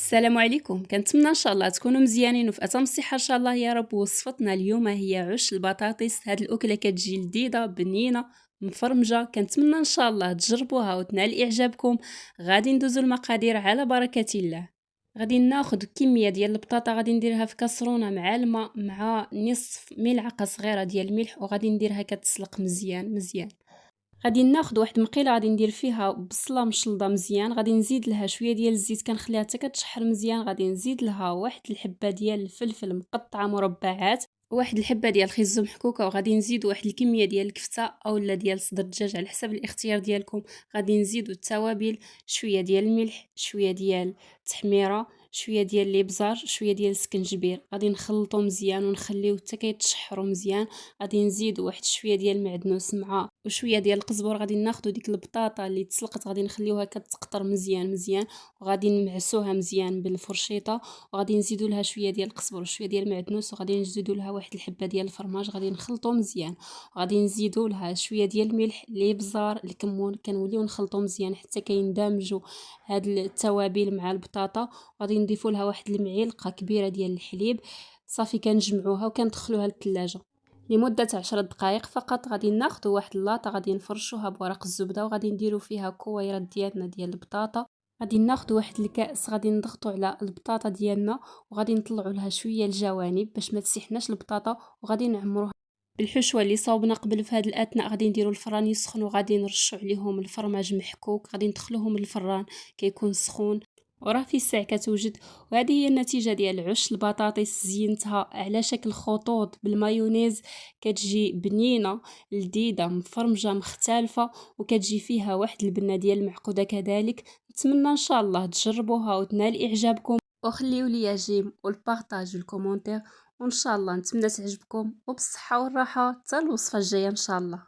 السلام عليكم، كنتمنى ان شاء الله تكونوا مزيانين وفي اتم الصحه ان شاء الله يا رب. وصفتنا اليوم هي عش البطاطس. هاد الاكله كتجي لذيذه بنينه مفرمجه، كنتمنى ان شاء الله تجربوها وتنال اعجابكم. غادي ندوزو المقادير على بركه الله. غادي ناخذ كميه ديال البطاطا، غادي نديرها في كاسرونه مع الماء مع نصف ملعقه صغيره ديال الملح، وغادي نديرها كتسلق مزيان مزيان. غادي ناخذ واحد المقيله غادي ندير فيها بصله مشلضه مزيان، غادي نزيد لها شويه ديال الزيت كنخليها حتى كتشحر مزيان. غادي نزيد لها واحد الحبه ديال الفلفل مقطعه مربعات، واحد الحبه ديال الخيزو محكوكه، وغادي نزيد واحد الكميه ديال الكفته اولا ديال صدر الدجاج على حسب الاختيار ديالكم. غادي نزيدو التوابل، شويه ديال الملح، شويه ديال التحميره، شويه ديال الابزار، شويه ديال السكنجبير. غادي نخلطو مزيان ونخليوه حتى كيتشحروا مزيان. غادي نزيدو واحد شويه ديال المعدنوس مع وشويه ديال القزبر. غادي ناخذ ديك البطاطا اللي تسلقت غادي نخليوها كتقطر مزيان مزيان، وغادي نمعسوها مزيان بالفرشيطه. وغادي نزيدو لها شويه ديال القزبر وشويه ديال المعدنوس، وغادي نزيدو لها واحد الحبه ديال الفرماج. غادي نخلطو مزيان، وغادي نزيدو لها شويه ديال الملح، الابزار، الكمون. كنوليو نخلطو مزيان حتى كيندمجوا هاد التوابل مع البطاطا. وغادي نضيفو لها واحد المعلقه كبيره ديال الحليب. صافي كنجمعوها وكندخلوها للثلاجه لمده 10 دقائق فقط. غادي ناخذ واحد اللاطه غادي نفرشوها بورق الزبده، وغادي نديرو فيها كويرات ديالنا ديال البطاطا. غادي ناخذ واحد الكاس غادي نضغطو على البطاطا ديالنا، وغادي نطلعوا لها شويه الجوانب باش ما تسيحناش البطاطا. وغادي نعمروها بالحشوه اللي صاوبنا قبل. في هذا الاثناء غادي نديرو الفران يسخن، وغادي نرشوا عليهم الفرماج محكوك. غادي ندخلوهم للفران كيكون سخون، وراه في الساع كتوجد. وهذه هي النتيجه ديال عش البطاطس. زينتها على شكل خطوط بالمايونيز، كتجي بنينه لذيذه مفرمجه مختلفه، وكتجي فيها واحد البنه ديال المعقوده كذلك. نتمنى ان شاء الله تجربوها وتنال اعجابكم، وخليوا لي جيم والبارطاج والكومونتير. وان شاء الله نتمنى تعجبكم، وبالصحه والراحه حتى الوصفه الجايه ان شاء الله.